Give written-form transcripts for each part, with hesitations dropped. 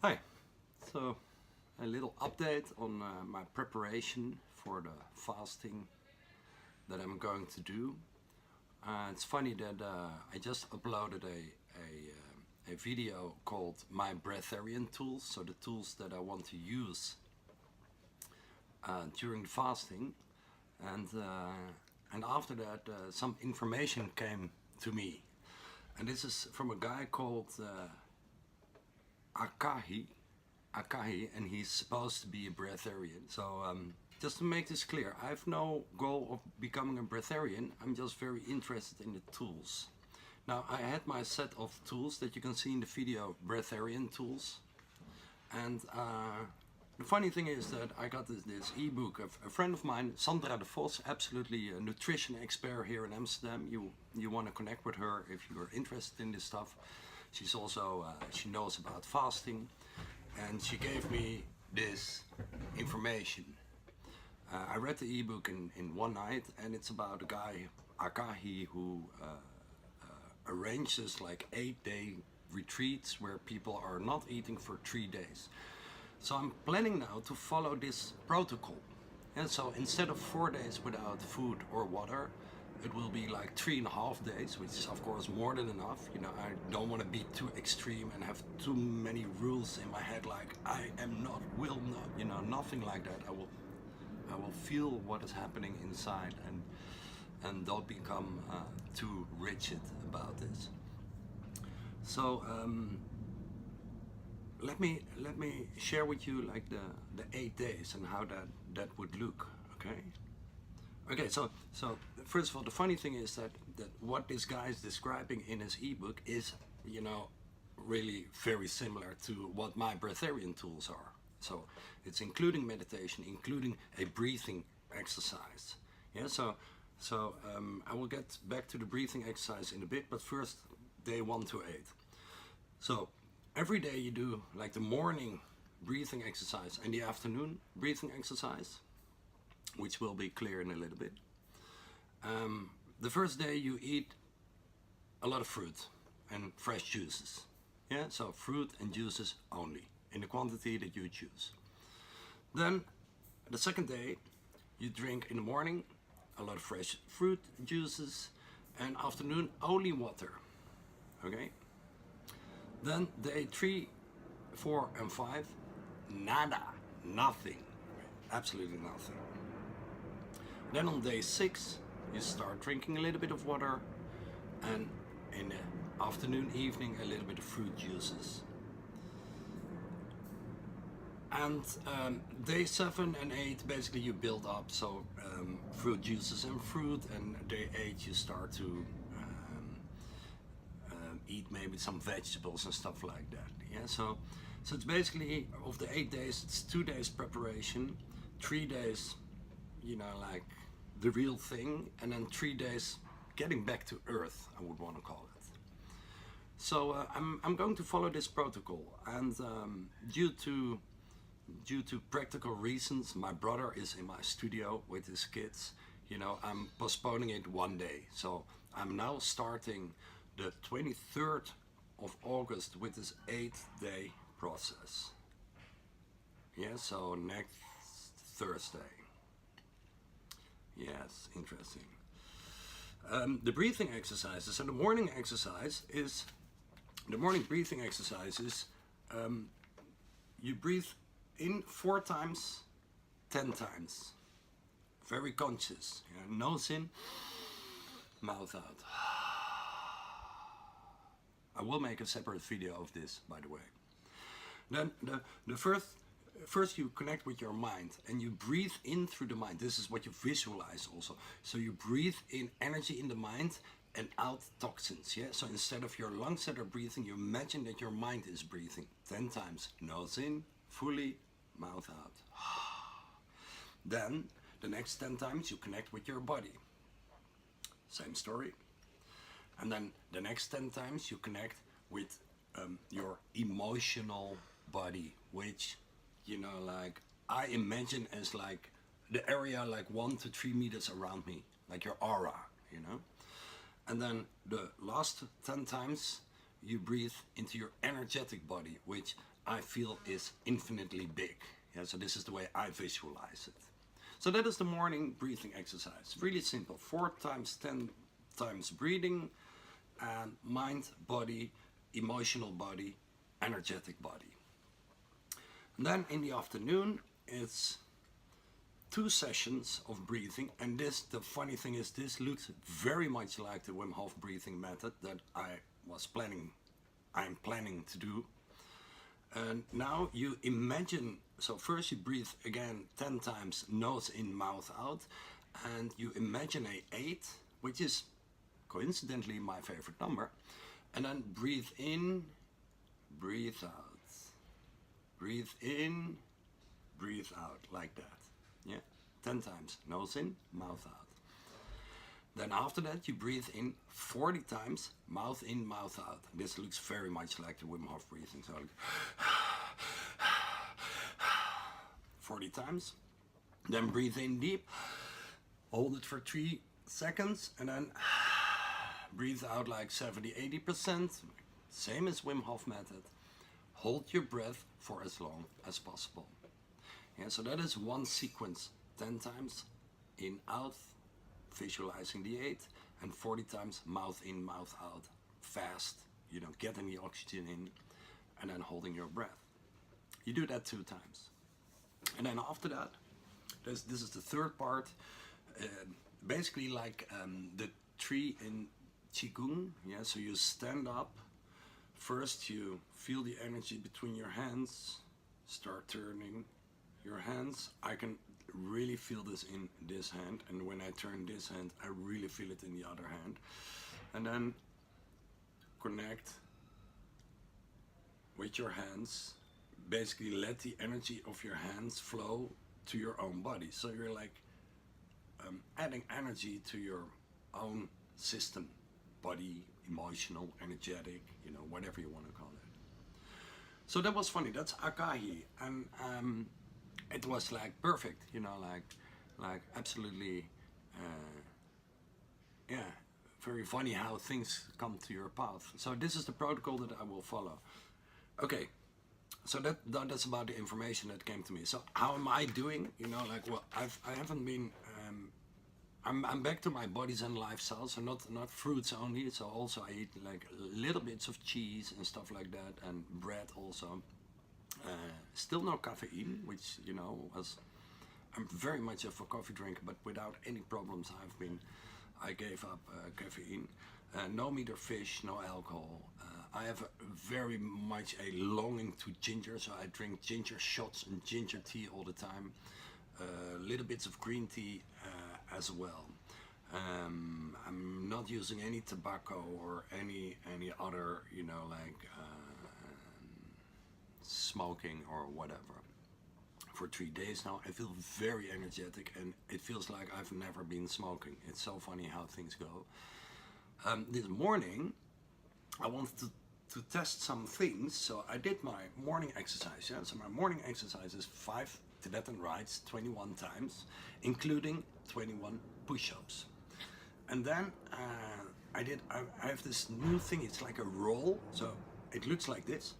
Hi, so a little update on my preparation for the fasting that I'm going to do. It's funny that I just uploaded a video called My Breatharian Tools, so the tools that I want to use during the fasting. And after that, some information came to me. And this is from a guy called Akahi, and he's supposed to be a breatharian. So just to make this clear, I have no goal of becoming a breatharian. I'm just very interested in the tools. Now, I had my set of tools that you can see in the video, breatharian tools. And the funny thing is that I got this ebook of a friend of mine, Sandra de Vos, absolutely a nutrition expert here in Amsterdam. You want to connect with her if you're interested in this stuff. She's also, she knows about fasting, and she gave me this information. I read the ebook in one night, and it's about a guy, Akahi, who arranges like 8-day retreats where people are not eating for 3 days. So I'm planning now to follow this protocol. And so instead of 4 days without food or water, it will be like 3.5 days, which is of course more than enough. You know, I don't want to be too extreme and have too many rules in my head, like I am not, will not, you know, nothing like that. I will feel what is happening inside and don't become too rigid about this. So let me share with you like the 8 days and how that would look. Okay, so first of all, the funny thing is that what this guy is describing in his ebook is, you know, really very similar to what my breatharian tools are. So it's including meditation, including a breathing exercise. Yeah, so I will get back to the breathing exercise in a bit, but first, day 1 to 8. So every day you do like the morning breathing exercise and the afternoon breathing exercise, which will be clear in a little bit. The first day you eat a lot of fruit and fresh juices. Yeah, so fruit and juices only, in the quantity that you choose. Then the second day you drink in the morning a lot of fresh fruit juices, and afternoon only water. Okay? Then day 3, 4 and 5, nada, nothing, absolutely nothing. Then on day 6, you start drinking a little bit of water, and in the afternoon, evening, a little bit of fruit juices. And day 7 and 8, basically you build up, so fruit juices and fruit, and day 8 you start to eat maybe some vegetables and stuff like that. Yeah, so it's basically, of the 8 days, it's 2 days preparation, 3 days, you know, like the real thing, and then 3 days getting back to earth, I would want to call it. So I'm going to follow this protocol, and due to practical reasons, my brother is in my studio with his kids. You know, I'm postponing it 1 day. So I'm now starting the 23rd of August with this 8-day process. Yeah, so next Thursday. Yes, interesting. The breathing exercises, and the morning breathing exercise is you breathe in 4 times, 10 times. Very conscious. Yeah, nose in, mouth out. I will make a separate video of this, by the way. Then the first you connect with your mind and you breathe in through the mind. This is what you visualize also. So you breathe in energy in the mind and out toxins. Yeah. So instead of your lungs that are breathing, you imagine that your mind is breathing 10 times. Nose in, fully, mouth out. Then the next 10 times you connect with your body. Same story. And then the next 10 times you connect with your emotional body, which, you know, like I imagine as like the area like 1 to 3 meters around me, like your aura, you know. And then the last 10 times you breathe into your energetic body, which I feel is infinitely big. Yeah, so this is the way I visualize it. So that is the morning breathing exercise. Really simple. 4 times 10 times breathing, and mind, body, emotional body, energetic body. And then in the afternoon, it's 2 sessions of breathing, and this, the funny thing is, this looks very much like the Wim Hof breathing method that I'm planning to do. And now you imagine, so first you breathe again 10 times, nose in, mouth out, and you imagine a 8, which is coincidentally my favorite number, and then breathe in, breathe out, breathe in, breathe out, like that. Yeah, 10 times, nose in, mouth out. Then after that you breathe in 40 times, mouth in, mouth out. This looks very much like the Wim Hof breathing. So 40 times. Then breathe in deep, hold it for 3 seconds, and then breathe out like 70-80%. Same as Wim Hof method. Hold your breath for as long as possible. Yeah, so that is one sequence, 10 times in, out, visualizing the 8, and 40 times mouth in, mouth out, fast, you know, getting the oxygen in, and then holding your breath. You do that 2 times. And then after that, this is the third part, basically like the tree in Qigong. Yeah, so you stand up, first you feel the energy between your hands, start turning your hands. I can really feel this in this hand, and when I turn this hand, I really feel it in the other hand. And then connect with your hands. Basically let the energy of your hands flow to your own body. So you're like adding energy to your own system, body, emotional, energetic, you know, whatever you want to call it. So that was funny. That's Akahi, and it was like perfect, you know, like absolutely, yeah, very funny how things come to your path. So this is the protocol that I will follow. Okay, so that's about the information that came to me. So how am I doing? You know, like, well, I haven't been. I'm back to my bodies and lifestyle, so not fruits only. So also I eat like little bits of cheese and stuff like that, and bread also. Still no caffeine, which, you know, I'm very much of a coffee drinker, but without any problems I gave up caffeine. No meat or fish, no alcohol. I have very much a longing to ginger, so I drink ginger shots and ginger tea all the time. Little bits of green tea as well. I'm not using any tobacco or any other, you know, like smoking or whatever. For 3 days now, I feel very energetic, and it feels like I've never been smoking. It's so funny how things go. This morning, I wanted to test some things, so I did my morning exercise. Yeah? So my morning exercise is 5 Tibetan Rites, 21 times, including 21 push-ups. And then I have this new thing. It's like a roll, so it looks like this.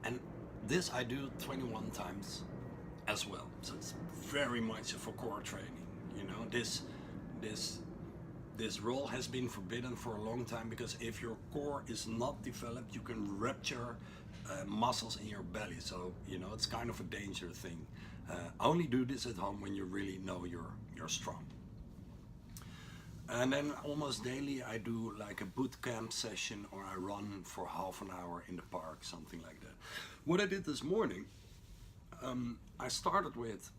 And this I do 21 times as well. So it's very much for core training. You know, this roll has been forbidden for a long time, because if your core is not developed, you can rupture muscles in your belly. So, you know, it's kind of a dangerous thing. Only do this at home when you really know you're strong. And then almost daily I do like a boot camp session, or I run for half an hour in the park, something like that. What I did this morning, I started with,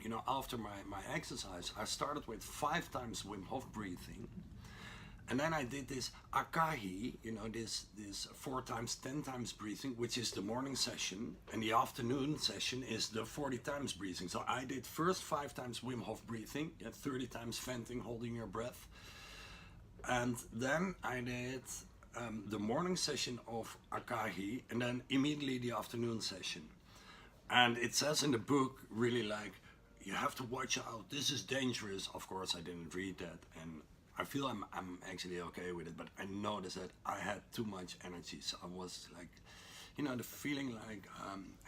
you know, after my exercise, I started with 5 times Wim Hof breathing, And then I did this akahi, you know, this 4 times 10 times breathing, which is the morning session, and the afternoon session is the 40 times breathing. So I did first 5 times Wim Hof breathing, 30 times venting, holding your breath, and then I did the morning session of akahi, and then immediately the afternoon session. And it says in the book, really, like, you have to watch out, this is dangerous. Of course I didn't read that, and I feel I'm actually okay with it, but I noticed that I had too much energy, so I was like, you know, the feeling like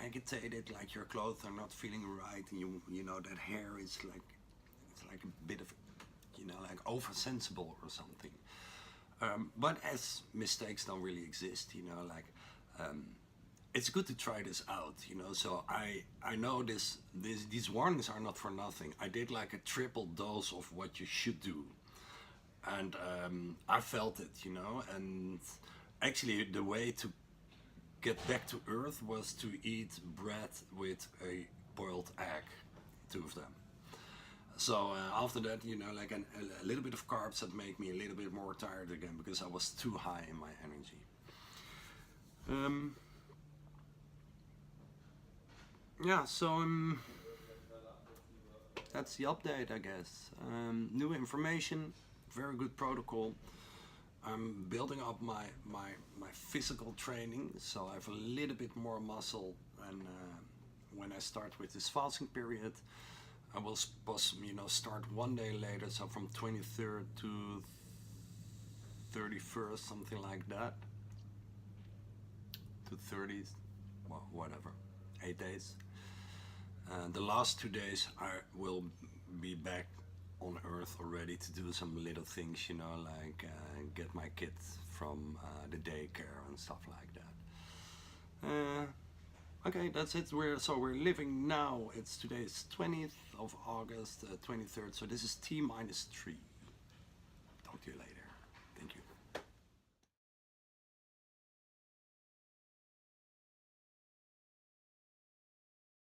agitated, like your clothes are not feeling right, and you know that hair is like, it's like a bit of, you know, like oversensible or something. But as mistakes don't really exist, you know, like it's good to try this out, you know. So I know these warnings are not for nothing. I did like a triple dose of what you should do, and I felt it, you know. And actually the way to get back to earth was to eat bread with a boiled egg, 2 of them. So after that, you know, like a little bit of carbs that made me a little bit more tired again, because I was too high in my energy. Yeah, so that's the update, I guess. New information, very good protocol. I'm building up my physical training, so I have a little bit more muscle. And when I start with this fasting period, I will start one day later, so from 23rd to 31st, something like that, to 30th, well, whatever, 8 days. The last 2 days I will be back on earth already to do some little things, you know, like get my kids from the daycare and stuff like that. Okay, that's it. We're living now. Today's 20th of August, 23rd. So this is T-3.